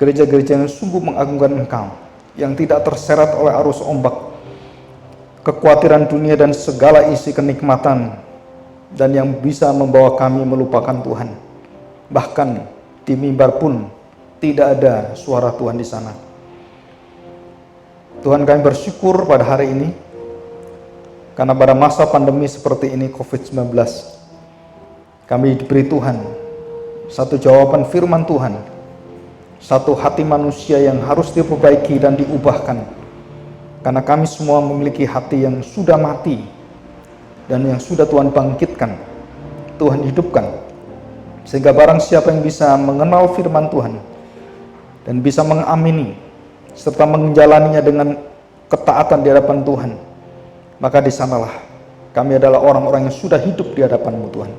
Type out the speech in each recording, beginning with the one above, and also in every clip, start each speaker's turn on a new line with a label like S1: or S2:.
S1: gereja-gereja yang sungguh mengagungkan Engkau, yang tidak terseret oleh arus ombak kekhawatiran dunia dan segala isi kenikmatan, dan yang bisa membawa kami melupakan Tuhan. Bahkan di mimbar pun tidak ada suara Tuhan di sana. Tuhan, kami bersyukur pada hari ini, karena pada masa pandemi seperti ini COVID-19, kami diberi Tuhan satu jawaban firman Tuhan, satu hati manusia yang harus diperbaiki dan diubahkan, karena kami semua memiliki hati yang sudah mati dan yang sudah Tuhan bangkitkan, Tuhan hidupkan, sehingga barang siapa yang bisa mengenal firman Tuhan dan bisa mengamini serta menjalaninya dengan ketaatan di hadapan Tuhan, maka di sanalah kami adalah orang-orang yang sudah hidup di hadapan-Mu, Tuhan.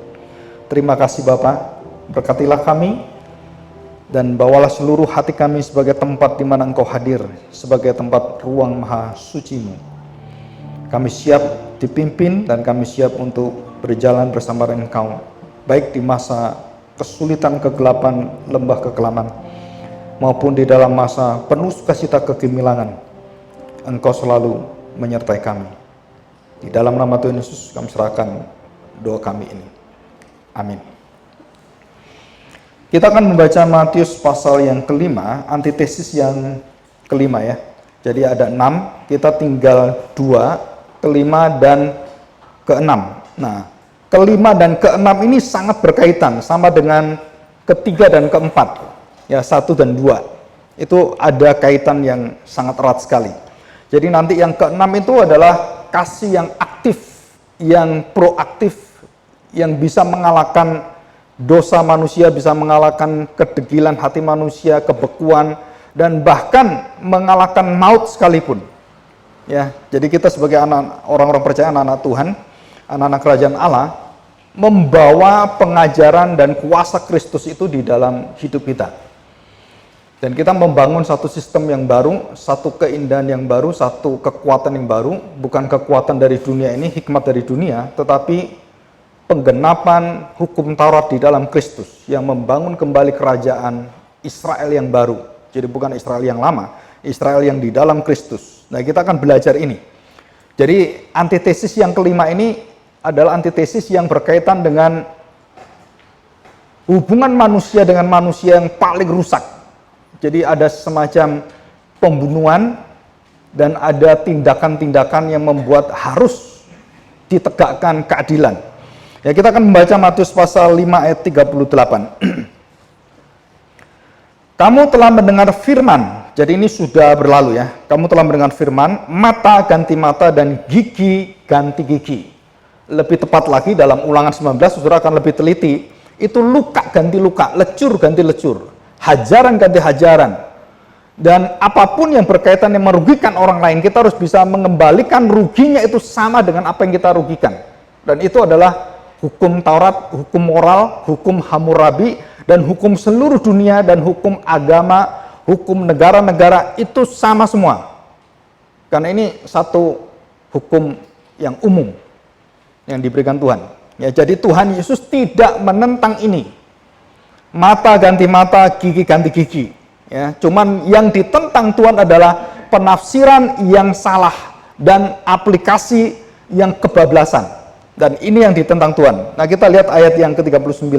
S1: Terima kasih Bapa, berkatilah kami dan bawalah seluruh hati kami sebagai tempat di mana Engkau hadir, sebagai tempat ruang maha suci-Mu. Kami siap dipimpin dan kami siap untuk berjalan bersama dengan Engkau, baik di masa kesulitan, kegelapan, lembah kekelaman, maupun di dalam masa penuh sukacita kegemilangan. Engkau selalu menyertai kami. Di dalam nama Tuhan Yesus kami serahkan doa kami ini. Amin. Kita akan membaca Matius pasal yang kelima, antitesis yang kelima ya. Jadi ada 6, kita tinggal 2, kelima dan keenam. Nah, kelima dan keenam ini sangat berkaitan sama dengan ketiga dan keempat. Ya, 1 dan 2 itu ada kaitan yang sangat erat sekali. Jadi nanti yang keenam itu adalah kasih yang aktif, yang proaktif, yang bisa mengalahkan dosa manusia, bisa mengalahkan kedegilan hati manusia, kebekuan, dan bahkan mengalahkan maut sekalipun. Ya, jadi kita sebagai orang-orang percaya, anak-anak Tuhan, anak-anak kerajaan Allah, membawa pengajaran dan kuasa Kristus itu di dalam hidup kita. Dan kita membangun satu sistem yang baru, satu keindahan yang baru, satu kekuatan yang baru, bukan kekuatan dari dunia ini, hikmat dari dunia, tetapi penggenapan hukum Taurat di dalam Kristus yang membangun kembali kerajaan Israel yang baru. Jadi bukan Israel yang lama, Israel yang di dalam Kristus. Nah, kita akan belajar ini. Jadi antitesis yang kelima ini adalah antitesis yang berkaitan dengan hubungan manusia dengan manusia yang paling rusak. Jadi ada semacam pembunuhan dan ada tindakan-tindakan yang membuat harus ditegakkan keadilan. Ya, kita akan membaca Matius pasal 5 ayat 38. Kamu telah mendengar firman, jadi ini sudah berlalu ya. Kamu telah mendengar firman, mata ganti mata dan gigi ganti gigi. Lebih tepat lagi dalam Ulangan 19, saudara akan lebih teliti, itu luka ganti luka, lecur ganti lecur, hajaran ganti hajaran. Dan apapun yang berkaitan yang merugikan orang lain, kita harus bisa mengembalikan ruginya itu sama dengan apa yang kita rugikan. Dan itu adalah hukum Taurat, hukum moral, hukum Hammurabi, dan hukum seluruh dunia, dan hukum agama, hukum negara-negara, itu sama semua. Karena ini satu hukum yang umum yang diberikan Tuhan. Ya, jadi Tuhan Yesus tidak menentang ini. Mata ganti mata, gigi ganti gigi. Ya, cuman yang ditentang Tuhan adalah penafsiran yang salah dan aplikasi yang kebablasan. Dan ini yang ditentang Tuhan. Nah, kita lihat ayat yang ke-39.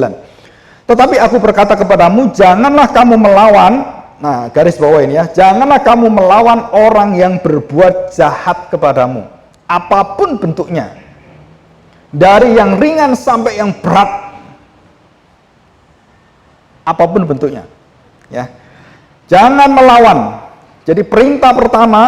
S1: Tetapi aku berkata kepadamu, janganlah kamu melawan, nah garis bawah ini ya, janganlah kamu melawan orang yang berbuat jahat kepadamu, apapun bentuknya, dari yang ringan sampai yang berat, apapun bentuknya. Ya, jangan melawan. Jadi perintah pertama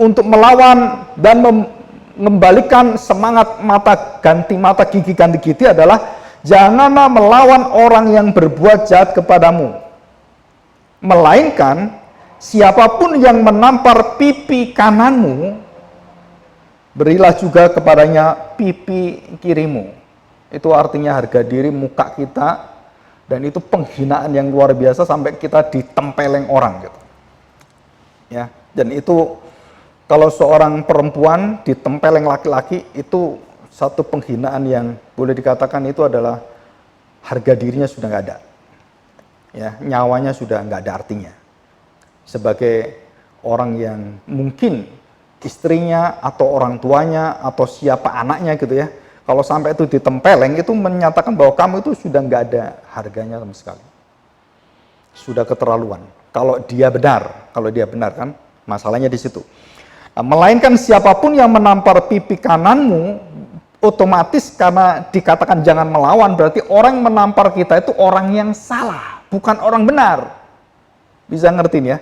S1: untuk melawan dan mengembalikan semangat mata ganti mata, gigi ganti gigi adalah janganlah melawan orang yang berbuat jahat kepadamu, melainkan siapapun yang menampar pipi kananmu, berilah juga kepadanya pipi kirimu. Itu artinya harga diri muka kita, dan itu penghinaan yang luar biasa sampai kita ditempeleng orang gitu. Ya, dan itu kalau seorang perempuan ditempeleng laki-laki, itu satu penghinaan yang boleh dikatakan itu adalah harga dirinya sudah nggak ada. Ya, nyawanya sudah nggak ada artinya. sebagai orang yang mungkin istrinya atau orang tuanya atau siapa anaknya gitu ya, kalau sampai itu ditempeleng, itu menyatakan bahwa kamu itu sudah nggak ada harganya sama sekali. Sudah keterlaluan. Kalau dia benar kan, masalahnya di situ. Nah, melainkan siapapun yang menampar pipi kananmu, otomatis karena dikatakan jangan melawan, berarti orang yang menampar kita itu orang yang salah, bukan orang benar. Bisa ngertiin ya?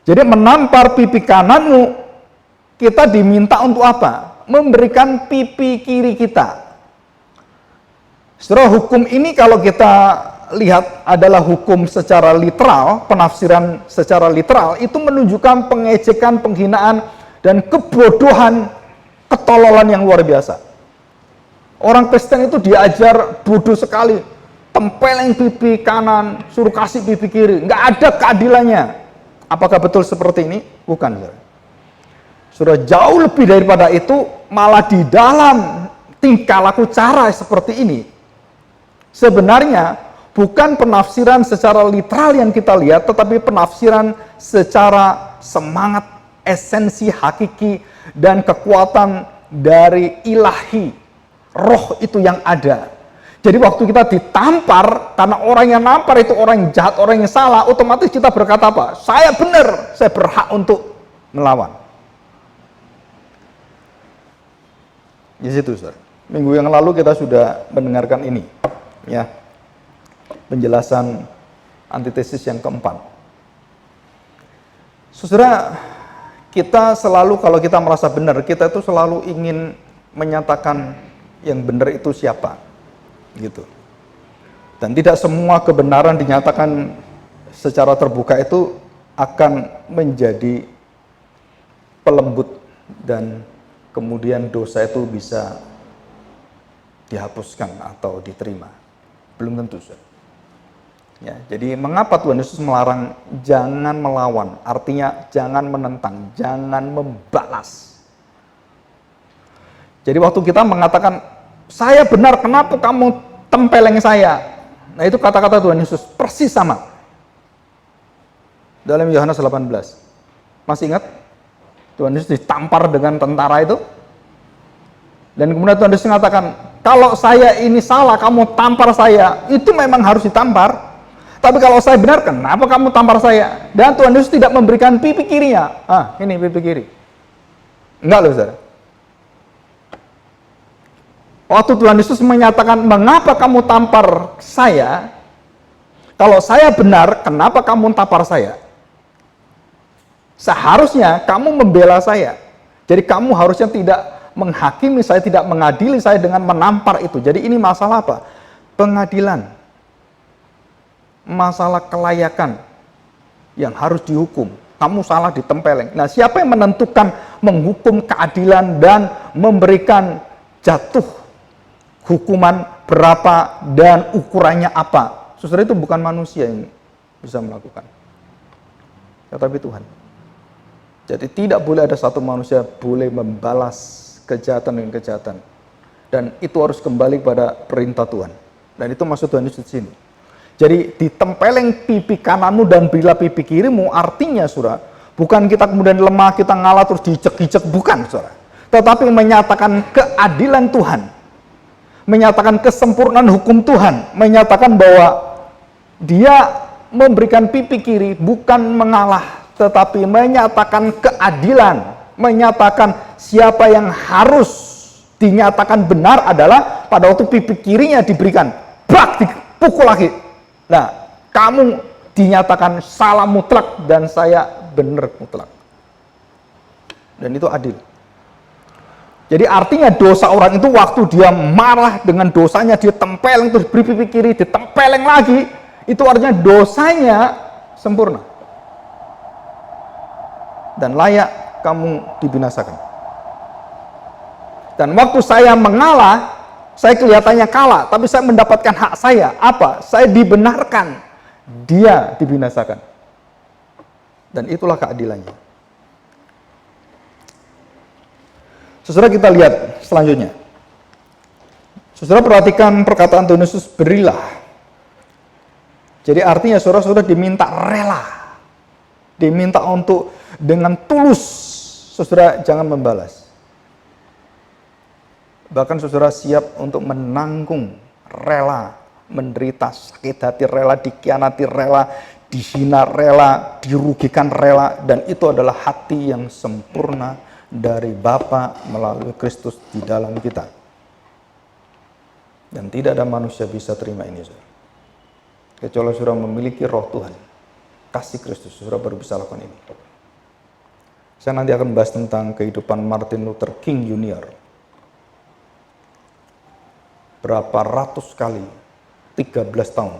S1: Jadi menampar pipi kananmu, kita diminta untuk apa? Memberikan pipi kiri kita. Setelah hukum ini kalau kita lihat adalah hukum secara literal, penafsiran secara literal, itu menunjukkan pengejekan, penghinaan, dan kebodohan, ketololan yang luar biasa. Orang Kristen itu diajar bodoh sekali, tempeleng pipi kanan, suruh kasih pipi kiri, nggak ada keadilannya. Apakah betul seperti ini? Bukan. Sudah jauh lebih daripada itu, malah di dalam tingkah laku cara seperti ini, sebenarnya bukan penafsiran secara literal yang kita lihat, tetapi penafsiran secara semangat, esensi hakiki, dan kekuatan dari ilahi, roh itu yang ada. Jadi waktu kita ditampar, karena orang yang nampar itu orang yang jahat, orang yang salah, otomatis kita berkata apa? Saya benar, saya berhak untuk melawan. Di situ, Saudara. Minggu yang lalu kita sudah mendengarkan ini, ya, penjelasan antitesis yang keempat. Saudara, kita selalu kalau kita merasa benar, kita itu selalu ingin menyatakan yang benar itu siapa, gitu. Dan tidak semua kebenaran dinyatakan secara terbuka itu akan menjadi pelembut dan kemudian dosa itu bisa dihapuskan atau diterima. Belum tentu, Saudara. Ya, jadi mengapa Tuhan Yesus melarang jangan melawan? Artinya jangan menentang, jangan membalas. Jadi waktu kita mengatakan saya benar, kenapa kamu tempeleng saya? Nah, itu kata-kata Tuhan Yesus persis sama. Dalam Yohanes 18. Masih ingat? Tuhan Yesus ditampar dengan tentara itu. Dan kemudian Tuhan Yesus mengatakan, kalau saya ini salah, kamu tampar saya, itu memang harus ditampar. Tapi kalau saya benar, kenapa kamu tampar saya? Dan Tuhan Yesus tidak memberikan pipi kirinya. Ini pipi kiri. Enggak loh, Saudara. Waktu Tuhan Yesus menyatakan, mengapa kamu tampar saya? Kalau saya benar, kenapa kamu tampar saya? Seharusnya kamu membela saya. Jadi kamu harusnya tidak menghakimi saya, tidak mengadili saya dengan menampar itu. Jadi ini masalah apa? Pengadilan. Masalah kelayakan yang harus dihukum. Kamu salah ditempeleng. Nah, siapa yang menentukan menghukum keadilan dan memberikan jatuh hukuman berapa dan ukurannya apa? Saudara, itu bukan manusia yang bisa melakukan, tetapi Tuhan. Jadi tidak boleh ada satu manusia boleh membalas kejahatan dengan kejahatan. Dan itu harus kembali pada perintah Tuhan. Dan itu maksud Tuhan Yesus di sini. Jadi ditempeleng pipi kananmu dan berilah pipi kirimu, artinya Saudara, bukan kita kemudian lemah, kita ngalah terus dicek-cek, bukan Saudara. Tetapi menyatakan keadilan Tuhan, menyatakan kesempurnaan hukum Tuhan, menyatakan bahwa Dia memberikan pipi kiri bukan mengalah, tetapi menyatakan keadilan, menyatakan siapa yang harus dinyatakan benar adalah pada waktu pipi kirinya diberikan, brak, dipukul lagi. Nah, kamu dinyatakan salah mutlak dan saya benar mutlak. Dan itu adil. Jadi artinya dosa orang itu waktu dia marah dengan dosanya, dia tempeleng terus beri pipi kiri, ditempeleng lagi, itu artinya dosanya sempurna. Dan layak kamu dibinasakan. Dan waktu saya mengalah, saya kelihatannya kalah, tapi saya mendapatkan hak saya. Apa? Saya dibenarkan. Dia dibinasakan. Dan itulah keadilannya. Saudara, kita lihat selanjutnya. Saudara perhatikan perkataan Tuhan Yesus, berilah. Jadi artinya saudara-saudara diminta rela. Diminta untuk dengan tulus, saudara jangan membalas. Bahkan saudara siap untuk menanggung, rela menderita, sakit hati, rela dikhianati, rela dihina, rela dirugikan, rela. Dan itu adalah hati yang sempurna dari Bapa melalui Kristus di dalam kita. Dan tidak ada manusia bisa terima ini, saudara. Kecuali saudara memiliki roh Tuhan, kasih Kristus, saudara baru bisa lakukan ini. Saya nanti akan membahas tentang kehidupan Martin Luther King Jr. Berapa ratus kali, 13 tahun,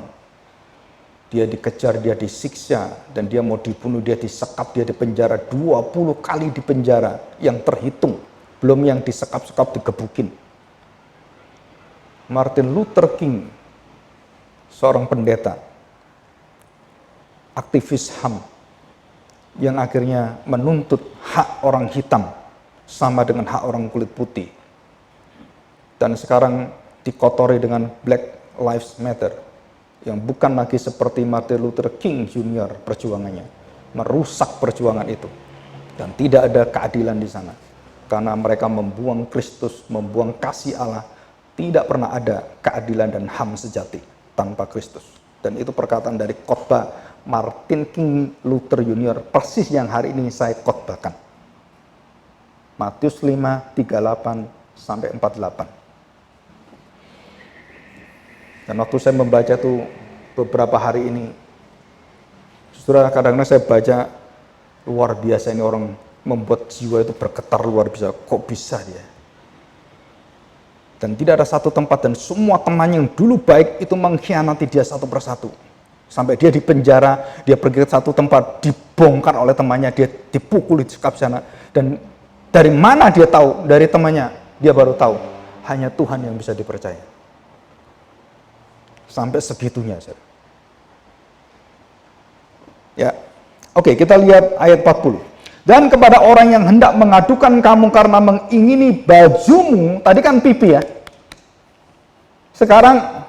S1: dia dikejar, dia disiksa, dan dia mau dibunuh, dia disekap, dia dipenjara, 20 kali dipenjara, yang terhitung, belum yang disekap-sekap, digebukin. Martin Luther King, seorang pendeta, aktivis HAM, yang akhirnya menuntut hak orang hitam sama dengan hak orang kulit putih. Dan sekarang dikotori dengan Black Lives Matter, yang bukan lagi seperti Martin Luther King Jr. perjuangannya, merusak perjuangan itu. Dan tidak ada keadilan di sana, karena mereka membuang Kristus, membuang kasih Allah. Tidak pernah ada keadilan dan HAM sejati tanpa Kristus. Dan itu perkataan dari khotbah Martin King Luther Jr. persis yang hari ini saya khotbahkan. Matius 5, 38 sampai 48. Dan waktu saya membaca itu beberapa hari ini, saudara, kadang-kadang saya baca, luar biasa ini orang membuat jiwa itu bergetar luar biasa. Kok bisa dia? Dan tidak ada satu tempat, dan semua temannya yang dulu baik itu mengkhianati dia satu persatu. Sampai dia di penjara, dia pergi ke satu tempat, dibongkar oleh temannya, dia dipukul di sekap sana. Dan dari mana dia tahu? Dari temannya, dia baru tahu. Hanya Tuhan yang bisa dipercaya. Sampai segitunya. Ya, oke, kita lihat ayat 40. Dan kepada orang yang hendak mengadukan kamu karena mengingini bajumu, tadi kan pipi ya. Sekarang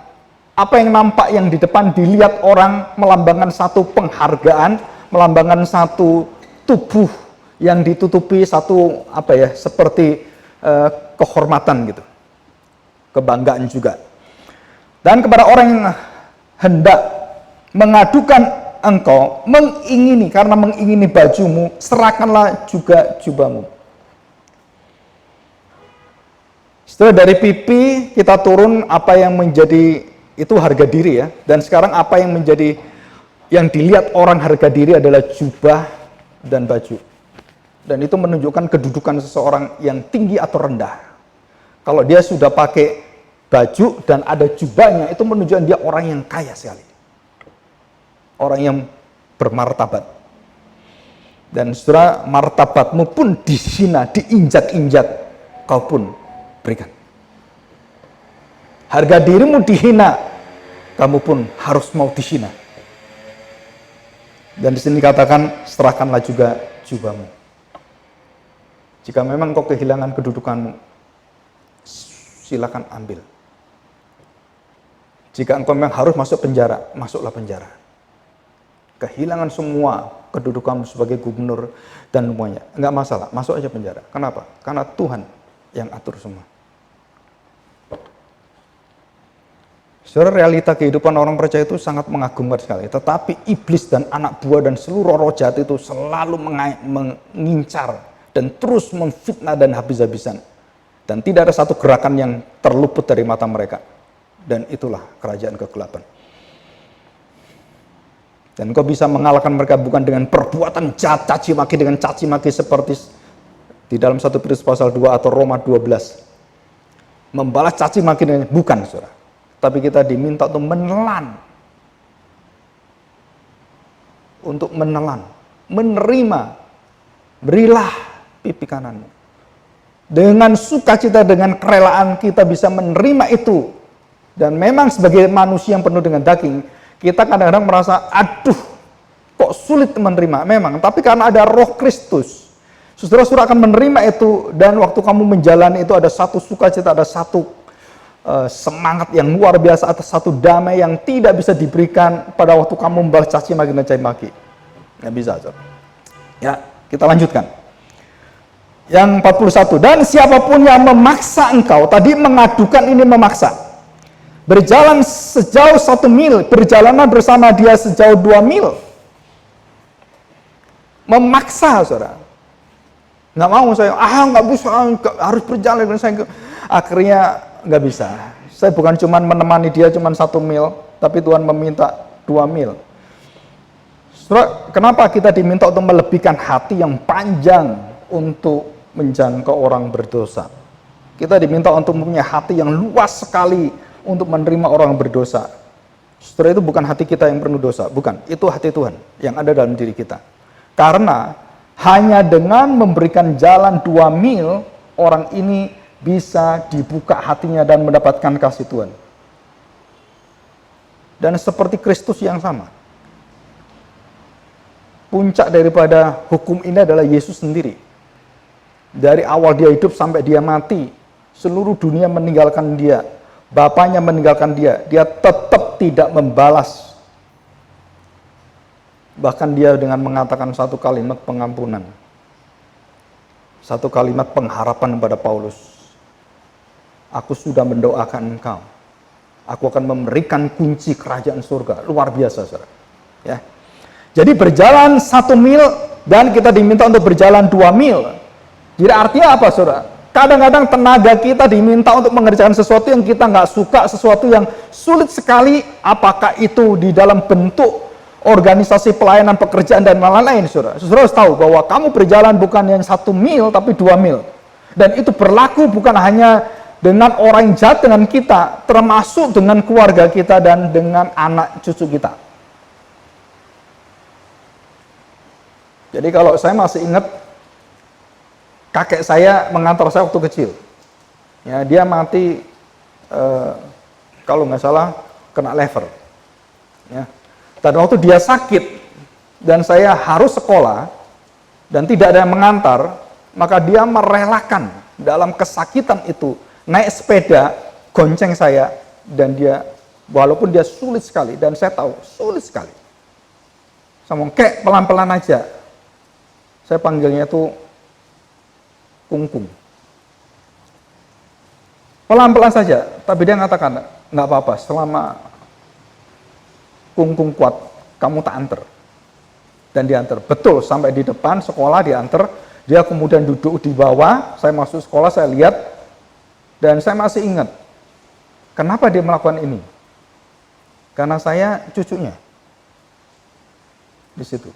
S1: apa yang nampak yang di depan dilihat orang melambangkan satu penghargaan, melambangkan satu tubuh yang ditutupi satu seperti kehormatan gitu. Kebanggaan juga. Dan kepada orang yang hendak mengadukan engkau, mengingini, karena mengingini bajumu, serahkanlah juga jubahmu. Setelah dari pipi kita turun, apa yang menjadi itu harga diri ya. Dan sekarang apa yang menjadi, yang dilihat orang harga diri adalah jubah dan baju. Dan itu menunjukkan kedudukan seseorang yang tinggi atau rendah. Kalau dia sudah pakai baju dan ada jubahnya, itu menunjukkan dia orang yang kaya sekali. Orang yang bermartabat. Dan saudara, martabatmu pun dihina, diinjak-injak, kau pun berikan. Harga dirimu dihina, kamu pun harus mau dihina. Dan di sini katakan, serahkanlah juga jubahmu. Jika memang kau kehilangan kedudukanmu, silakan ambil. Jika engkau memang harus masuk penjara, masuklah penjara. Kehilangan semua kedudukanmu sebagai gubernur dan semuanya, enggak masalah, masuk aja penjara. Kenapa? Karena Tuhan yang atur semua. Saudara, realita kehidupan orang percaya itu sangat mengagumkan sekali. Tetapi iblis dan anak buah dan seluruh roh jahat itu selalu mengincar dan terus memfitnah dan habis-habisan. Dan tidak ada satu gerakan yang terluput dari mata mereka. Dan itulah kerajaan kegelapan. Dan kau bisa mengalahkan mereka bukan dengan perbuatan jahat, caci maki dengan caci maki seperti di dalam 1 Petrus pasal 2 atau Roma 12. Membalas caci maki dengan bukan, saudara. Tapi kita diminta untuk menelan. Untuk menelan, menerima. Berilah pipi kananmu. Dengan sukacita, dengan kerelaan kita bisa menerima itu. Dan memang sebagai manusia yang penuh dengan daging, kita kadang-kadang merasa, aduh, kok sulit menerima. Memang, tapi karena ada roh Kristus, saudara-saudara akan menerima itu. Dan waktu kamu menjalani itu ada satu sukacita, ada satu semangat yang luar biasa, atas satu damai yang tidak bisa diberikan pada waktu kamu membalas caci maki dan caci maki. Nggak bisa, saudara. Ya, kita lanjutkan. Yang 41, dan siapapun yang memaksa engkau, tadi mengadukan ini memaksa, berjalan sejauh 1 mil, perjalanan bersama dia sejauh 2 mil. Memaksa, saudara. Nggak mau saya, nggak bisa, harus berjalan. Akhirnya nggak bisa. Saya bukan cuma menemani dia cuma 1 mil, tapi Tuhan meminta 2 mil. Saudara, kenapa kita diminta untuk melebihkan hati yang panjang untuk menjangkau orang berdosa? Kita diminta untuk mempunyai hati yang luas sekali untuk menerima orang berdosa. Saudara, itu bukan hati kita yang penuh dosa, bukan. Itu hati Tuhan yang ada dalam diri kita. Karena hanya dengan memberikan jalan 2 mil, orang ini bisa dibuka hatinya dan mendapatkan kasih Tuhan. Dan seperti Kristus yang sama. Puncak daripada hukum ini adalah Yesus sendiri. Dari awal dia hidup sampai dia mati, seluruh dunia meninggalkan dia. Bapaknya meninggalkan dia. Dia tetap tidak membalas. Bahkan dia dengan mengatakan satu kalimat pengampunan. Satu kalimat pengharapan kepada Paulus. Aku sudah mendoakan engkau. Aku akan memberikan kunci kerajaan surga. Luar biasa, saudara. Ya. Jadi berjalan 1 mil dan kita diminta untuk berjalan 2 mil. Jadi artinya apa, saudara? Kadang-kadang tenaga kita diminta untuk mengerjakan sesuatu yang kita nggak suka, sesuatu yang sulit sekali, apakah itu di dalam bentuk organisasi pelayanan pekerjaan dan lain-lain, saudara. Saudara harus tahu bahwa kamu berjalan bukan yang 1 mil, tapi 2 mil. Dan itu berlaku bukan hanya dengan orang yang jahat dengan kita, termasuk dengan keluarga kita dan dengan anak cucu kita. Jadi kalau saya masih ingat, kakek saya mengantar saya waktu kecil. Ya, dia mati kalau nggak salah kena lever. Ya. Dan waktu dia sakit dan saya harus sekolah dan tidak ada yang mengantar, maka dia merelakan dalam kesakitan itu naik sepeda gonceng saya, dan dia walaupun dia sulit sekali dan saya tahu sulit sekali. Saya ngomong, "Kek, pelan-pelan aja." Saya panggilnya itu Kungkung. Pelan-pelan saja, tapi dia mengatakan, nggak apa-apa, selama Kungkung kuat, kamu tak antar. Dan diantar. Betul, sampai di depan sekolah diantar, dia kemudian duduk di bawah, saya masuk sekolah, saya lihat, dan saya masih ingat, kenapa dia melakukan ini? Karena saya cucunya. Di situ.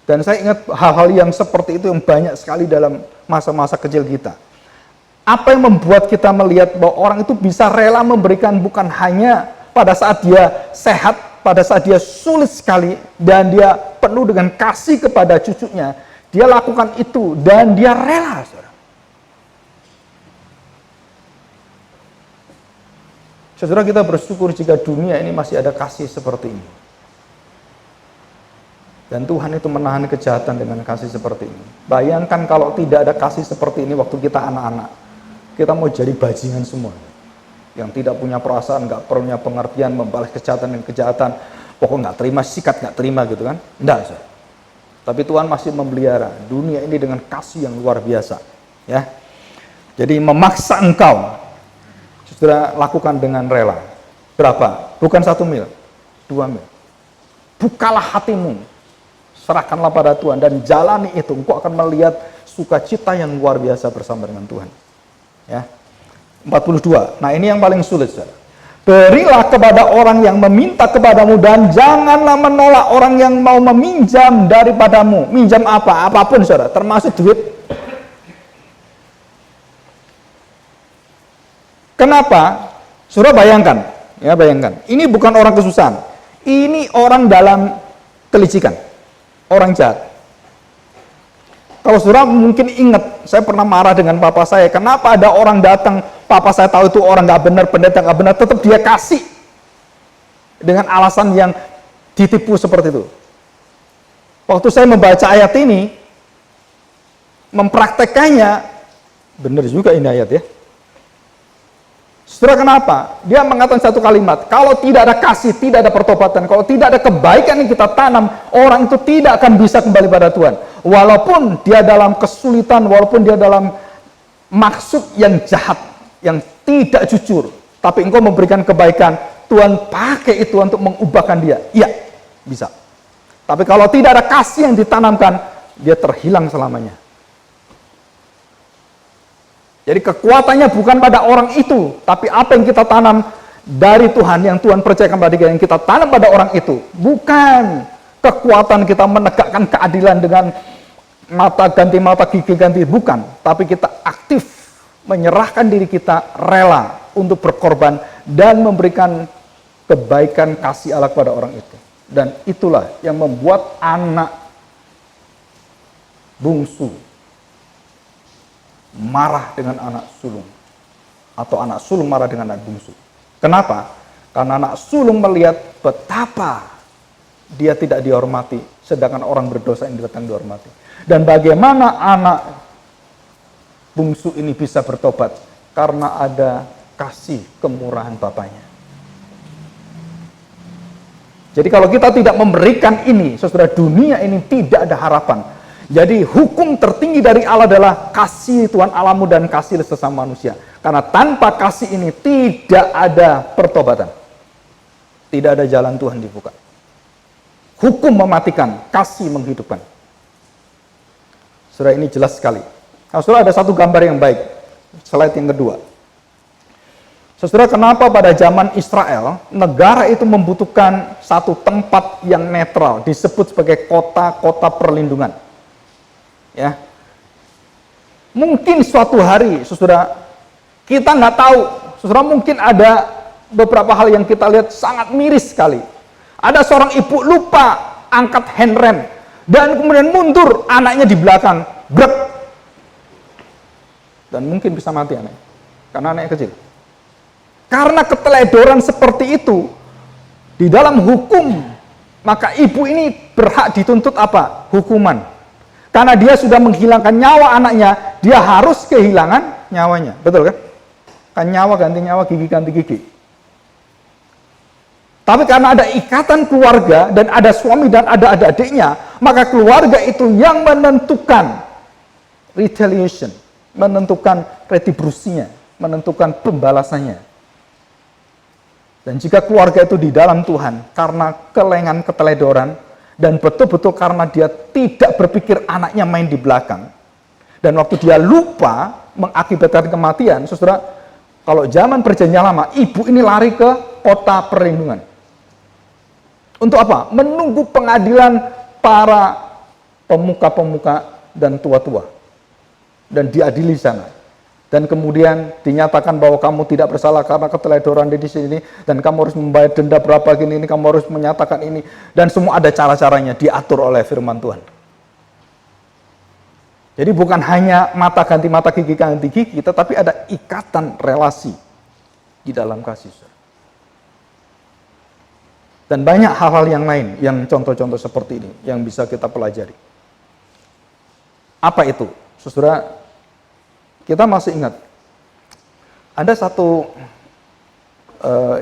S1: Dan saya ingat hal-hal yang seperti itu yang banyak sekali dalam masa-masa kecil kita. Apa yang membuat kita melihat bahwa orang itu bisa rela memberikan bukan hanya pada saat dia sehat, pada saat dia sulit sekali, dan dia penuh dengan kasih kepada cucunya. Dia lakukan itu dan dia rela, saudara. Saudara, kita bersyukur jika dunia ini masih ada kasih seperti ini. Dan Tuhan itu menahan kejahatan dengan kasih seperti ini. Bayangkan kalau tidak ada kasih seperti ini waktu kita anak-anak. Kita mau jadi bajingan semua. Yang tidak punya perasaan, nggak punya pengertian, membalas kejahatan dengan kejahatan. Pokoknya nggak terima, sikat nggak terima gitu kan. Enggak, saudara. Tapi Tuhan masih memelihara dunia ini dengan kasih yang luar biasa. Ya. Jadi memaksa engkau, saudara, lakukan dengan rela. Berapa? Bukan 1 mil, 2 mil. Bukalah hatimu. Serahkanlah pada Tuhan dan jalani itu, engkau akan melihat sukacita yang luar biasa bersama dengan Tuhan. Ya. 42. Nah, ini yang paling sulit, saudara. Berilah kepada orang yang meminta kepadamu dan janganlah menolak orang yang mau meminjam daripadamu. Minjam apa? Apapun, saudara, termasuk duit. Kenapa? Saudara bayangkan, ya bayangkan. Ini bukan orang kesusahan. Ini orang dalam kelicikan. Orang jahat. Kalau saudara mungkin ingat, saya pernah marah dengan papa saya. Kenapa ada orang datang, papa saya tahu itu orang nggak benar, pendeta nggak benar, tetap dia kasih dengan alasan yang ditipu seperti itu. Waktu saya membaca ayat ini, mempraktekannya, benar juga ini ayat ya. Saudara, kenapa? Dia mengatakan satu kalimat, kalau tidak ada kasih, tidak ada pertobatan, kalau tidak ada kebaikan yang kita tanam, orang itu tidak akan bisa kembali pada Tuhan. Walaupun dia dalam kesulitan, walaupun dia dalam maksud yang jahat, yang tidak jujur, tapi engkau memberikan kebaikan, Tuhan pakai itu untuk mengubahkan dia. Iya, bisa. Tapi kalau tidak ada kasih yang ditanamkan, dia terhilang selamanya. Jadi kekuatannya bukan pada orang itu, tapi apa yang kita tanam dari Tuhan, yang Tuhan percayakan pada kita, yang kita tanam pada orang itu. Bukan kekuatan kita menegakkan keadilan dengan mata ganti mata, gigi ganti, bukan. Tapi kita aktif menyerahkan diri kita, rela untuk berkorban dan memberikan kebaikan kasih Allah kepada orang itu. Dan itulah yang membuat anak bungsu marah dengan anak sulung, atau anak sulung marah dengan anak bungsu. Kenapa? Karena anak sulung melihat betapa dia tidak dihormati, sedangkan orang berdosa yang datang dihormati. Dan bagaimana anak bungsu ini bisa bertobat? Karena ada kasih kemurahan bapaknya. Jadi kalau kita tidak memberikan ini, saudara, dunia ini tidak ada harapan. Jadi hukum tertinggi dari Allah adalah kasih Tuhan Allahmu dan kasih sesama manusia. Karena tanpa kasih ini tidak ada pertobatan. Tidak ada jalan Tuhan dibuka. Hukum mematikan, kasih menghidupkan. Saudara, ini jelas sekali. Nah, saudara, ada satu gambar yang baik. Slide yang kedua. Saudara, kenapa pada zaman Israel, negara itu membutuhkan satu tempat yang netral, disebut sebagai kota-kota perlindungan. Ya, mungkin suatu hari, saudara, kita nggak tahu, saudara, mungkin ada beberapa hal yang kita lihat sangat miris sekali. Ada seorang ibu lupa angkat handrem dan kemudian mundur, anaknya di belakang, brek, dan mungkin bisa mati anaknya, karena anaknya kecil. Karena keteledoran seperti itu di dalam hukum, maka ibu ini berhak dituntut apa? Hukuman. Karena dia sudah menghilangkan nyawa anaknya, dia harus kehilangan nyawanya. Betul kan? Kan nyawa ganti nyawa, gigi ganti gigi. Tapi karena ada ikatan keluarga, dan ada suami dan ada adik-adiknya, maka keluarga itu yang menentukan retaliation, menentukan retribusinya, menentukan pembalasannya. Dan jika keluarga itu di dalam Tuhan, karena kelengan keteledoran, dan betul-betul karena dia tidak berpikir anaknya main di belakang, dan waktu dia lupa mengakibatkan kematian, saudara, kalau zaman perjanjian lama, ibu ini lari ke kota perlindungan. Untuk apa? Menunggu pengadilan para pemuka-pemuka dan tua-tua. Dan diadili di sana. Dan kemudian dinyatakan bahwa kamu tidak bersalah karena keteledoran di sini, dan kamu harus membayar denda berapa gini, ini kamu harus menyatakan ini, dan semua ada cara-caranya diatur oleh firman Tuhan. Jadi bukan hanya mata ganti mata, gigi ganti gigi, tetapi ada ikatan relasi di dalam kasih. Dan banyak hal-hal yang lain, yang contoh-contoh seperti ini yang bisa kita pelajari. Apa itu? Saudara, kita masih ingat, ada satu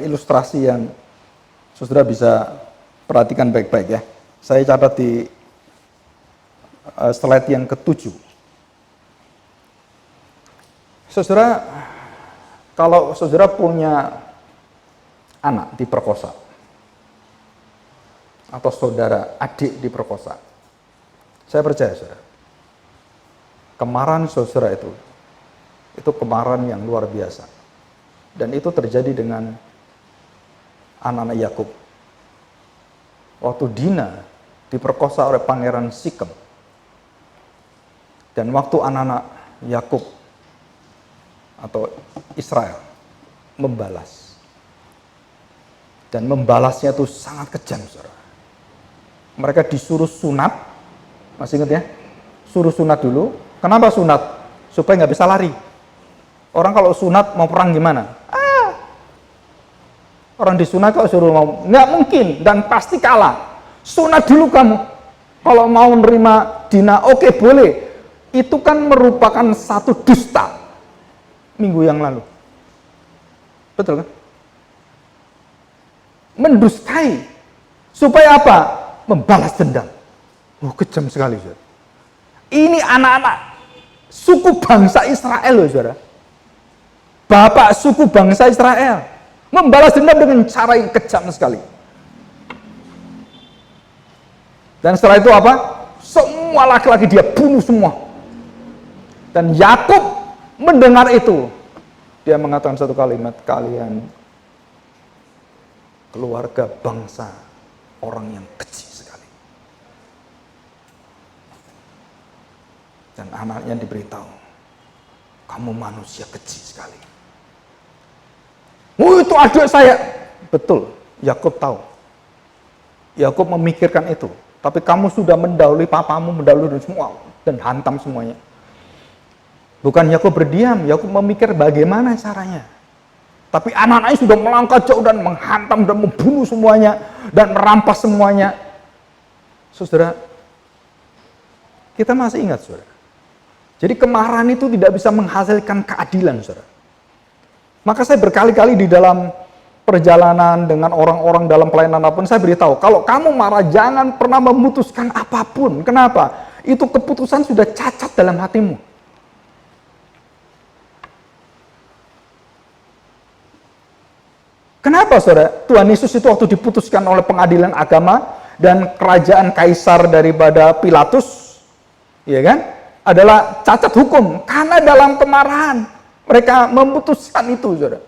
S1: ilustrasi yang saudara bisa perhatikan baik-baik ya. Saya catat di slide yang ke-7. Saudara, kalau saudara punya anak diperkosa, atau saudara adik diperkosa, saya percaya saudara, kemarahan saudara itu kemarahan yang luar biasa. Dan itu terjadi dengan anak-anak Yakub. Waktu Dina diperkosa oleh Pangeran Sikem. Dan waktu anak-anak Yakub atau Israel membalas. Dan membalasnya itu sangat kejam, saudara. Mereka disuruh sunat, masih ingat ya? Suruh sunat dulu. Kenapa sunat? Supaya nggak bisa lari. Orang kalau sunat mau perang gimana? Orang disunat kalau suruh mau, nggak mungkin dan pasti kalah. Sunat dulu kamu. Kalau mau menerima Dina, oke, boleh. Itu kan merupakan satu dusta minggu yang lalu. Betul kan? Mendustai. Supaya apa? Membalas dendam. Kejam sekali, saudara. Ini anak-anak suku bangsa Israel loh, saudara. Bapak suku bangsa Israel membalas dendam dengan cara yang kejam sekali. Dan setelah itu apa? Semua laki-laki dia bunuh semua. Dan Yakub mendengar itu, dia mengatakan satu kalimat, kalian keluarga bangsa orang yang keji sekali. Dan anaknya diberitahu, kamu manusia keji sekali. Oh, itu adik saya. Betul, Yakub tahu. Yakub memikirkan itu. Tapi kamu sudah mendahului papamu, mendahului semua dan hantam semuanya. Bukan Yakub berdiam, Yakub memikir bagaimana caranya. Tapi anak-anaknya sudah melangkah jauh dan menghantam dan membunuh semuanya dan merampas semuanya. Saudara, kita masih ingat, saudara. Jadi kemarahan itu tidak bisa menghasilkan keadilan, saudara. Maka saya berkali-kali di dalam perjalanan dengan orang-orang dalam pelayanan apapun, saya beritahu, kalau kamu marah jangan pernah memutuskan apapun. Kenapa? Itu keputusan sudah cacat dalam hatimu. Kenapa, saudara? Tuhan Yesus itu waktu diputuskan oleh pengadilan agama dan kerajaan kaisar daripada Pilatus, ya kan? Adalah cacat hukum. Karena dalam kemarahan mereka memutuskan itu, saudara.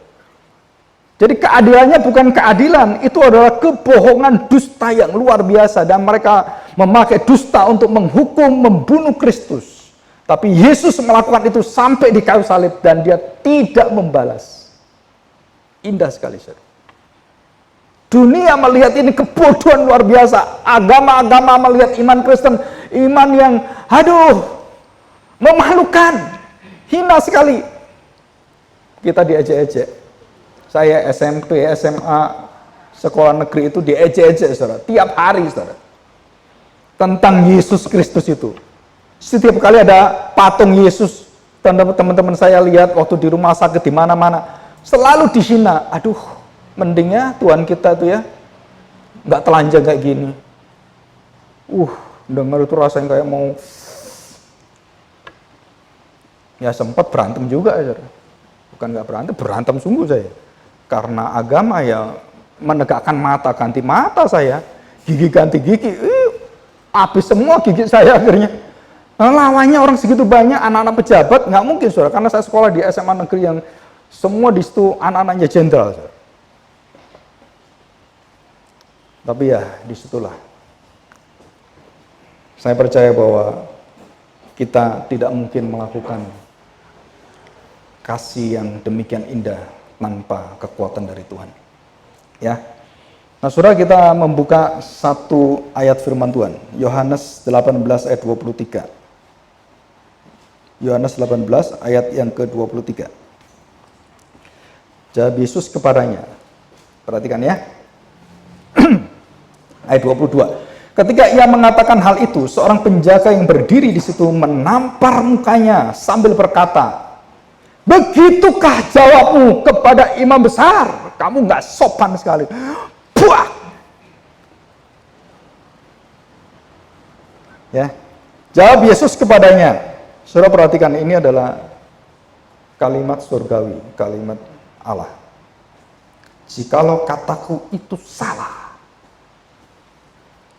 S1: Jadi keadilannya bukan keadilan, itu adalah kebohongan dusta yang luar biasa. Dan mereka memakai dusta untuk menghukum, membunuh Kristus. Tapi Yesus melakukan itu sampai di kayu salib dan dia tidak membalas. Indah sekali, saudara. Dunia melihat ini kebodohan luar biasa. Agama-agama melihat iman Kristen, iman yang, memalukan, hina sekali. Kita diejek-ejek. Saya SMP, SMA, sekolah negeri itu diejek-ejek, saudara. Tiap hari, saudara. Tentang Yesus Kristus itu. Setiap kali ada patung Yesus, teman-teman saya lihat waktu di rumah sakit, di mana-mana, selalu dihina. Aduh, mendingnya Tuhan kita tuh ya, nggak telanjang kayak gini. Dengar itu rasanya kayak mau, ya sempat berantem juga, saudara. Bukan nggak berantem, berantem sungguh saya. Karena agama ya menegakkan mata ganti mata saya, gigi ganti gigi, habis semua gigi saya akhirnya. Lawannya orang segitu banyak, anak-anak pejabat, nggak mungkin, saudara. Karena saya sekolah di SMA negeri yang semua di situ anak-anaknya jenderal, saudara. Tapi ya disitulah saya percaya bahwa kita tidak mungkin melakukan kasih yang demikian indah tanpa kekuatan dari Tuhan. Ya. Nah, saudara, kita membuka satu ayat firman Tuhan. Yohanes 18 ayat 23. Yohanes 18 ayat yang ke-23. Jawab Yesus kepadanya. Perhatikan ya. Ayat 22. Ketika ia mengatakan hal itu, seorang penjaga yang berdiri di situ menampar mukanya sambil berkata, begitukah jawabmu kepada imam besar? Kamu nggak sopan sekali. Buah. Ya, jawab Yesus kepadanya. Saudara perhatikan, ini adalah kalimat surgawi, kalimat Allah. Jikalau kataku itu salah,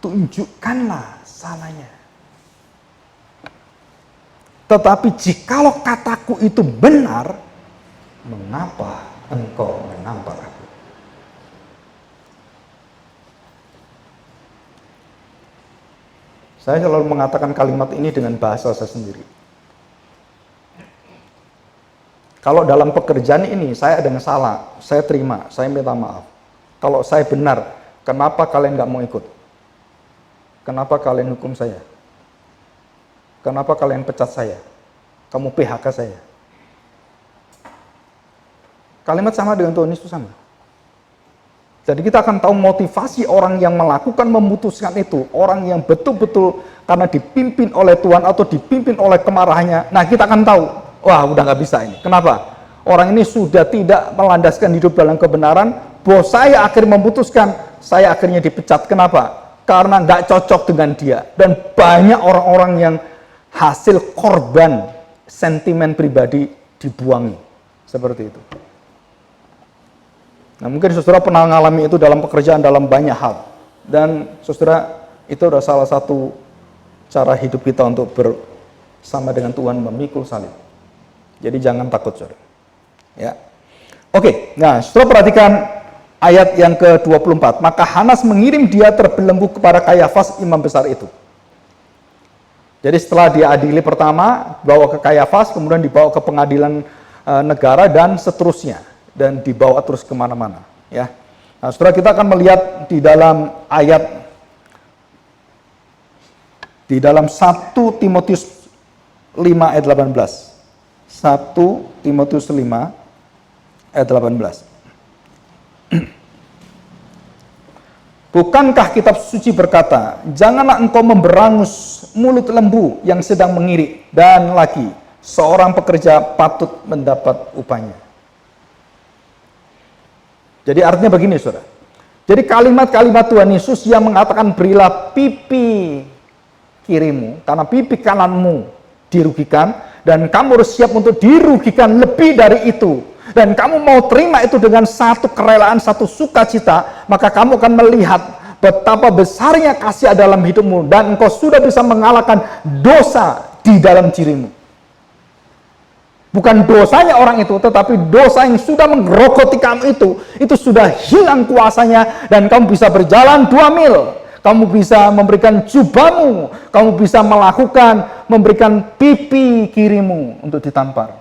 S1: tunjukkanlah salahnya. Tetapi jikalau kataku itu benar, mengapa engkau menampar aku? Saya selalu mengatakan kalimat ini dengan bahasa saya sendiri. Kalau dalam pekerjaan ini saya ada yang salah, saya terima, saya minta maaf. Kalau saya benar, kenapa kalian nggak mau ikut? Kenapa kalian hukum saya? Kenapa kalian pecat saya? Kamu PHK saya. Kalimat sama dengan Tuhan Yesus sama. Jadi kita akan tahu motivasi orang yang melakukan, memutuskan itu. Orang yang betul-betul karena dipimpin oleh Tuhan atau dipimpin oleh kemarahannya. Nah, kita akan tahu, wah udah nggak bisa ini. Kenapa? Orang ini sudah tidak melandaskan hidup dalam kebenaran. Bahwa saya akhirnya memutuskan, saya akhirnya dipecat. Kenapa? Karena nggak cocok dengan dia. Dan banyak orang-orang yang hasil korban sentimen pribadi dibuangi. Seperti itu. Nah, mungkin saudara pernah mengalami itu dalam pekerjaan, dalam banyak hal. Dan saudara, itu adalah salah satu cara hidup kita untuk bersama dengan Tuhan memikul salib. Jadi jangan takut, saudara. Ya. Oke, nah saudara perhatikan ayat yang ke-24. Maka Hanas mengirim dia terbelenggu kepada Kayafas, imam besar itu. Jadi setelah diadili pertama, bawa ke Kayafas, kemudian dibawa ke pengadilan negara, dan seterusnya. Dan dibawa terus kemana-mana. Ya. Nah, saudara, kita akan melihat di dalam ayat, di dalam 1 Timotius 5 ayat 18. 1 Timotius 5 ayat 18. Bukankah kitab suci berkata, janganlah engkau memberangus mulut lembu yang sedang mengirik, dan lagi, seorang pekerja patut mendapat upahnya. Jadi artinya begini, saudara. Jadi kalimat-kalimat Tuhan Yesus yang mengatakan berilah pipi kirimu, karena pipi kananmu dirugikan, dan kamu harus siap untuk dirugikan lebih dari itu. Dan kamu mau terima itu dengan satu kerelaan, satu sukacita, maka kamu akan melihat betapa besarnya kasih dalam hidupmu, dan engkau sudah bisa mengalahkan dosa di dalam dirimu. Bukan dosanya orang itu, tetapi dosa yang sudah menggerogoti kamu itu sudah hilang kuasanya, dan kamu bisa berjalan 2 mil. Kamu bisa memberikan jubahmu, kamu bisa memberikan pipi kirimu untuk ditampar.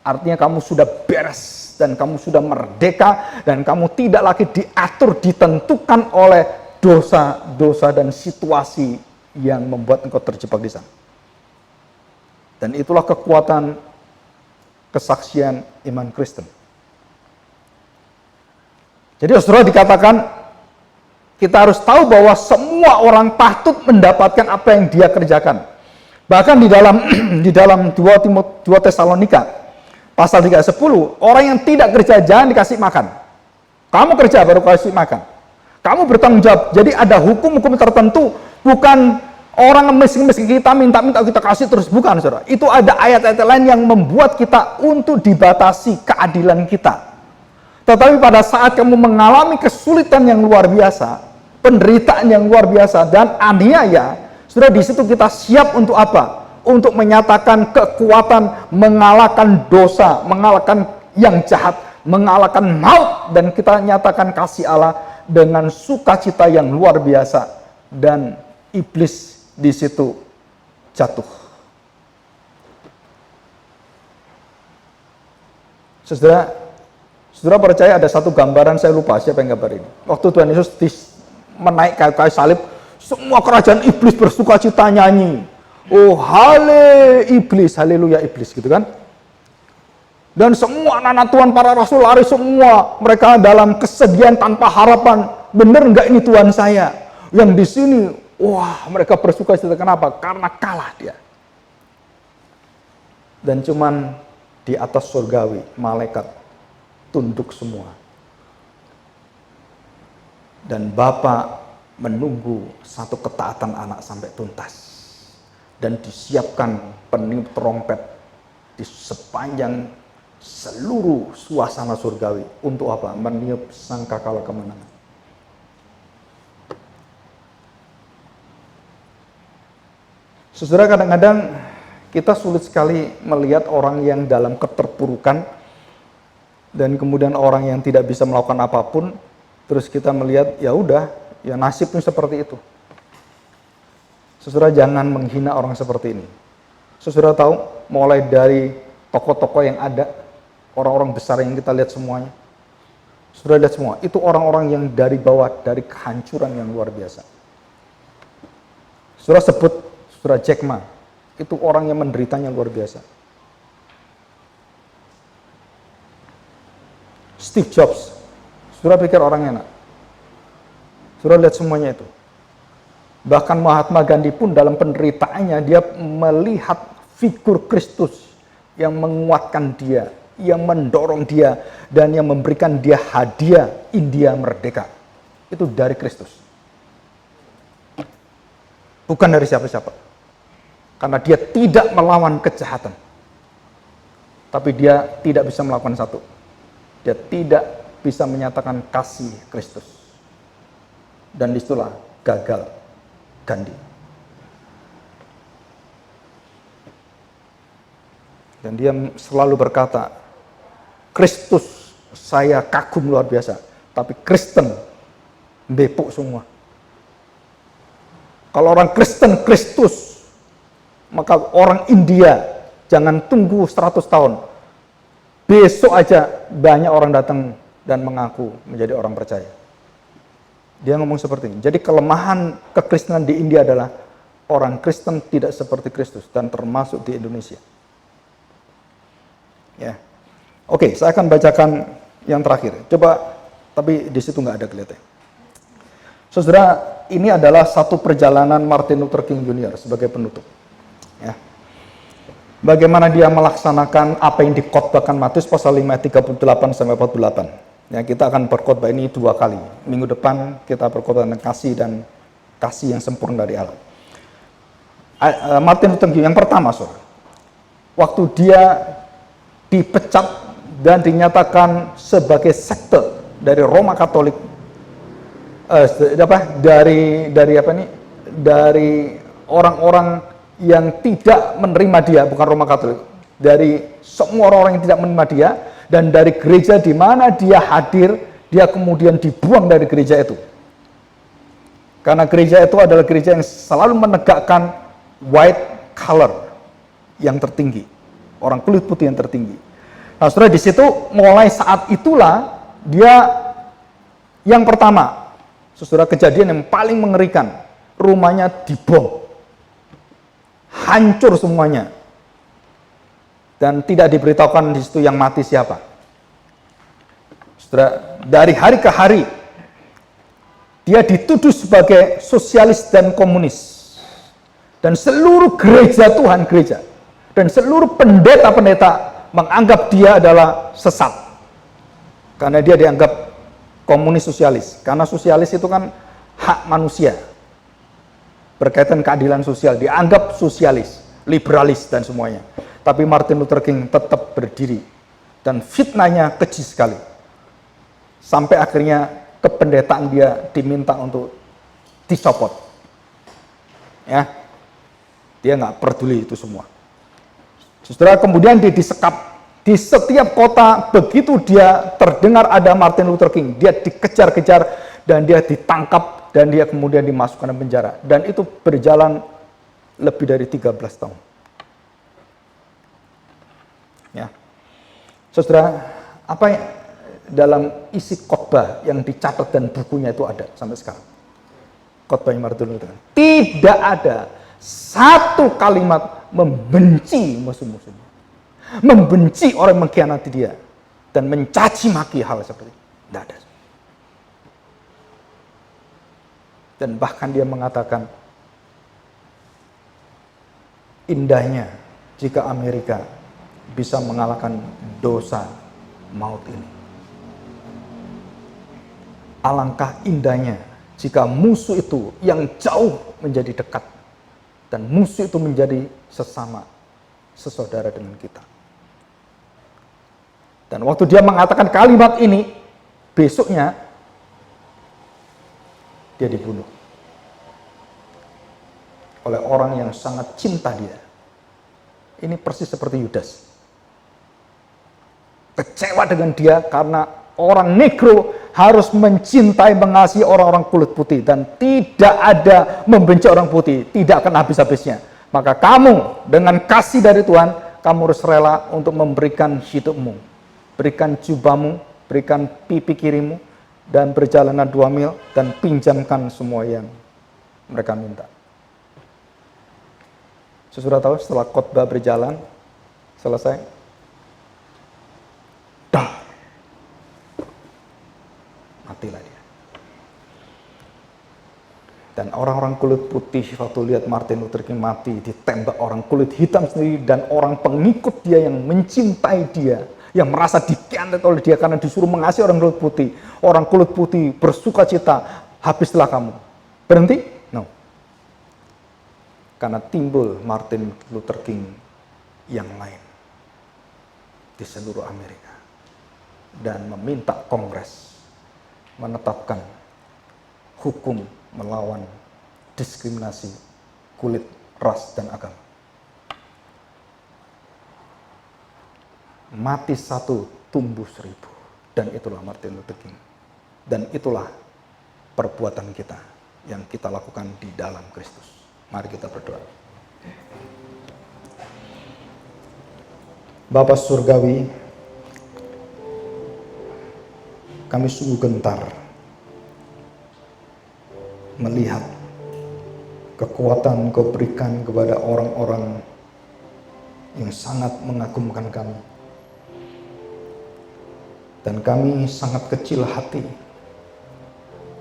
S1: Artinya kamu sudah beres, dan kamu sudah merdeka, dan kamu tidak lagi diatur, ditentukan oleh dosa-dosa dan situasi yang membuat engkau terjebak di sana. Dan itulah kekuatan kesaksian iman Kristen. Jadi saudara, dikatakan kita harus tahu bahwa semua orang patut mendapatkan apa yang dia kerjakan. Bahkan di dalam 2 Tesalonika pasal 3:10, orang yang tidak kerja jangan dikasih makan. Kamu kerja baru kasih makan. Kamu bertanggung jawab. Jadi ada hukum-hukum tertentu, bukan orang miskin-miskin kita minta-minta kita kasih terus, bukan, saudara. Itu ada ayat-ayat lain yang membuat kita untuk dibatasi keadilan kita. Tetapi pada saat kamu mengalami kesulitan yang luar biasa, penderitaan yang luar biasa, dan aniaya, saudara, di situ kita siap untuk apa? Untuk menyatakan kekuatan, mengalahkan dosa, mengalahkan yang jahat, mengalahkan maut, dan kita nyatakan kasih Allah dengan sukacita yang luar biasa, dan iblis di situ jatuh. Saudara percaya ada satu gambaran, saya lupa siapa yang gambar ini. Waktu Tuhan Yesus menaik kayu salib, semua kerajaan iblis bersukacita nyanyi. Oh, hale iblis, haleluya iblis, gitu kan? Dan semua anak-anak Tuhan, para rasul lari semua, mereka dalam kesedihan tanpa harapan. Bener nggak ini Tuhan saya? Yang di sini, wah, mereka bersukacita. Kenapa? Karena kalah dia. Dan cuman di atas surgawi, malaikat tunduk semua. Dan Bapa menunggu satu ketaatan anak sampai tuntas. Dan disiapkan peniup trompet di sepanjang seluruh suasana surgawi. Untuk apa? Meniup sangkakala kemenangan. Saudara, kadang-kadang kita sulit sekali melihat orang yang dalam keterpurukan, dan kemudian orang yang tidak bisa melakukan apapun, terus kita melihat ya udah, ya nasibnya seperti itu. Saudara, jangan menghina orang seperti ini. Saudara tahu, mulai dari tokoh-tokoh yang ada, orang-orang besar yang kita lihat semuanya, saudara lihat semua, itu orang-orang yang dari bawah, dari kehancuran yang luar biasa. Saudara sebut saudara Jack Ma, itu orang yang menderitanya luar biasa. Steve Jobs, saudara pikir orangnya enak? Saudara lihat semuanya itu. Bahkan Mahatma Gandhi pun dalam penderitaannya, dia melihat figur Kristus yang menguatkan dia, yang mendorong dia, dan yang memberikan dia hadiah India merdeka. Itu dari Kristus. Bukan dari siapa-siapa. Karena dia tidak melawan kejahatan. Tapi dia tidak bisa melakukan satu. Dia tidak bisa menyatakan kasih Kristus. Dan disitulah gagal Gandhi. Dan dia selalu berkata, Kristus saya kagum luar biasa, tapi Kristen bepuk semua. Kalau orang Kristen Kristus, maka orang India jangan tunggu 100 tahun. Besok aja banyak orang datang dan mengaku menjadi orang percaya. Dia ngomong seperti ini. Jadi kelemahan kekristenan di India adalah orang Kristen tidak seperti Kristus, dan termasuk di Indonesia. Ya, oke, saya akan bacakan yang terakhir. Coba, tapi di situ nggak ada kelihatan. Saudara, ini adalah satu perjalanan Martin Luther King Jr. sebagai penutup. Ya. Bagaimana dia melaksanakan apa yang dikhotbahkan Matius pasal 5 ayat 38 sampai 48. Ya, kita akan berkhotbah ini 2 kali. Minggu depan kita berkhotbah tentang kasih dan kasih yang sempurna dari Allah. Martin Luther King yang pertama, saudara, waktu dia dipecat dan dinyatakan sebagai sekte dari Roma Katolik, dari orang-orang yang tidak menerima dia, bukan Roma Katolik, dari semua orang yang tidak menerima dia, dan dari gereja di mana dia hadir, dia kemudian dibuang dari gereja itu. Karena gereja itu adalah gereja yang selalu menegakkan white collar yang tertinggi, orang kulit putih yang tertinggi. Nah, saudara, di situ mulai saat itulah dia yang pertama, saudara, kejadian yang paling mengerikan, rumahnya dibom, hancur semuanya, dan tidak diberitahukan di situ yang mati siapa. Saudara, dari hari ke hari dia dituduh sebagai sosialis dan komunis. Dan seluruh gereja Tuhan, dan seluruh pendeta-pendeta menganggap dia adalah sesat. Karena dia dianggap komunis sosialis. Karena sosialis itu kan hak manusia. Berkaitan keadilan sosial, dianggap sosialis, liberalis dan semuanya. Tapi Martin Luther King tetap berdiri. Dan fitnahnya keji sekali. Sampai akhirnya kependetaan dia diminta untuk dicopot. Ya. Dia nggak peduli itu semua. Saudara, kemudian dia disekap di setiap kota. Begitu dia terdengar ada Martin Luther King, dia dikejar-kejar dan dia ditangkap dan dia kemudian dimasukkan ke penjara. Dan itu berjalan lebih dari 13 tahun. Ya, saudara, apa yang dalam isi khotbah yang dicatat dan bukunya itu ada sampai sekarang? Khotbahnya Martin Luther King. Tidak ada satu kalimat membenci musuh-musuhnya, membenci orang yang mengkhianati dia, dan mencaci maki hal seperti itu. Tidak ada. Dan bahkan dia mengatakan, indahnya jika Amerika bisa mengalahkan dosa maut ini. Alangkah indahnya jika musuh itu yang jauh menjadi dekat, dan musuh itu menjadi sesama, sesaudara dengan kita. Dan waktu dia mengatakan kalimat ini, besoknya dia dibunuh oleh orang yang sangat cinta dia. Ini persis seperti Yudas. Kecewa dengan dia karena orang negro harus mencintai, mengasihi orang-orang kulit putih, dan tidak ada membenci orang putih, tidak akan habis-habisnya. Maka kamu dengan kasih dari Tuhan, kamu harus rela untuk memberikan hidupmu, berikan jubahmu, berikan pipi kirimu, dan perjalanan 2 mil, dan pinjamkan semua yang mereka minta. Sesudah tahu, setelah khotbah berjalan, selesai, matilah dia. Dan orang-orang kulit putih waktu lihat Martin Luther King mati, ditembak orang kulit hitam sendiri, dan orang pengikut dia yang mencintai dia, yang merasa dikhianati oleh dia karena disuruh mengasihi orang kulit putih. Orang kulit putih bersuka cita, habislah kamu. Berhenti? No. karena timbul Martin Luther King yang lain di seluruh Amerika dan meminta Kongres menetapkan hukum melawan diskriminasi kulit, ras, dan agama. Mati satu, tumbuh seribu. Dan itulah Martin Luther King. Dan itulah perbuatan kita yang kita lakukan di dalam Kristus. Mari kita berdoa. Bapa Surgawi, kami sungguh gentar melihat kekuatan Kau berikan kepada orang-orang yang sangat mengagumkan kami. Dan kami sangat kecil hati,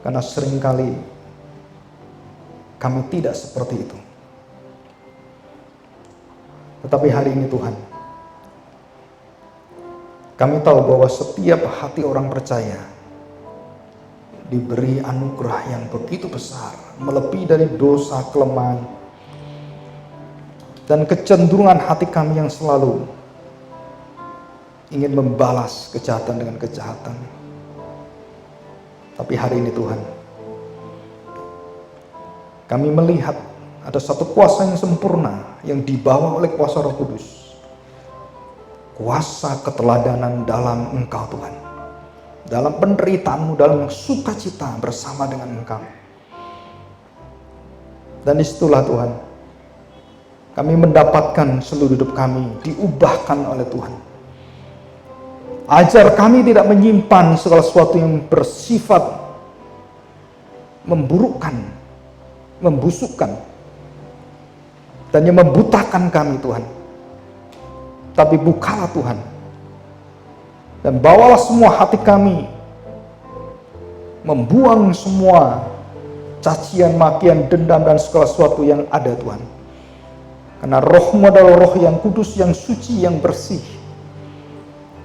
S1: karena seringkali kami tidak seperti itu. Tetapi hari ini Tuhan, kami tahu bahwa setiap hati orang percaya diberi anugerah yang begitu besar, melebihi dari dosa, kelemahan, dan kecenderungan hati kami yang selalu ingin membalas kejahatan dengan kejahatan. Tapi hari ini Tuhan, kami melihat ada satu kuasa yang sempurna yang dibawa oleh kuasa Roh Kudus. Kuasa keteladanan dalam Engkau Tuhan. Dalam penderitaan-Mu, dalam sukacita bersama dengan Engkau. Dan disitulah Tuhan, kami mendapatkan seluruh hidup kami diubahkan oleh Tuhan. Ajar kami tidak menyimpan segala sesuatu yang bersifat memburukkan, membusukkan, dan yang membutakan kami Tuhan. Tapi bukalah Tuhan, dan bawalah semua hati kami, membuang semua cacian, makian, dendam, dan segala sesuatu yang ada Tuhan. Karena Roh-Mu adalah Roh yang kudus, yang suci, yang bersih,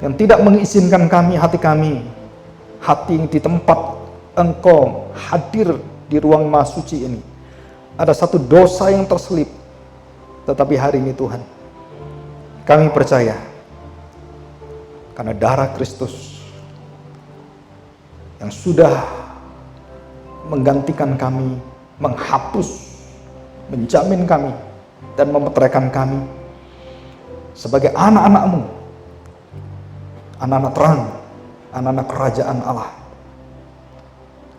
S1: yang tidak mengizinkan kami, hati yang di tempat Engkau hadir di ruang Maha Suci ini, ada satu dosa yang terselip. Tetapi hari ini Tuhan, kami percaya karena darah Kristus yang sudah menggantikan kami, menghapus, menjamin kami, dan memeteraikan kami sebagai anak-anak-Mu, anak-anak terang, anak-anak kerajaan Allah.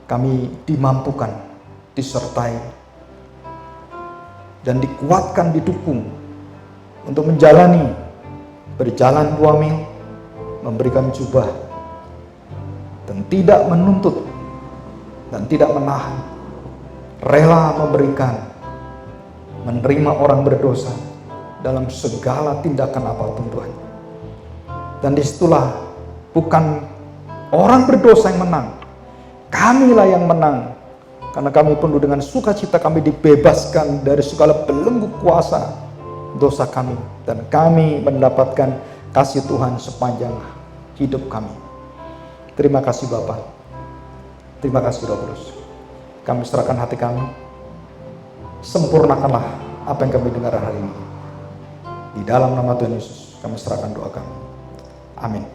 S1: Kami dimampukan, disertai, dan dikuatkan, didukung untuk menjalani, berjalan 2 mil, memberikan jubah, dan tidak menuntut, dan tidak menahan, rela memberikan, menerima orang berdosa dalam segala tindakan apapun Tuhan. Dan disitulah bukan orang berdosa yang menang, kamilah yang menang. Karena kami penuh dengan sukacita, kami dibebaskan dari segala belenggu kuasa dosa kami. Dan kami mendapatkan kasih Tuhan sepanjang hidup kami. Terima kasih Bapa. Terima kasih Roh Kudus. Kami serahkan hati kami. Sempurnakanlah apa yang kami dengar hari ini. Di dalam nama Tuhan Yesus kami serahkan doa kami. Amin.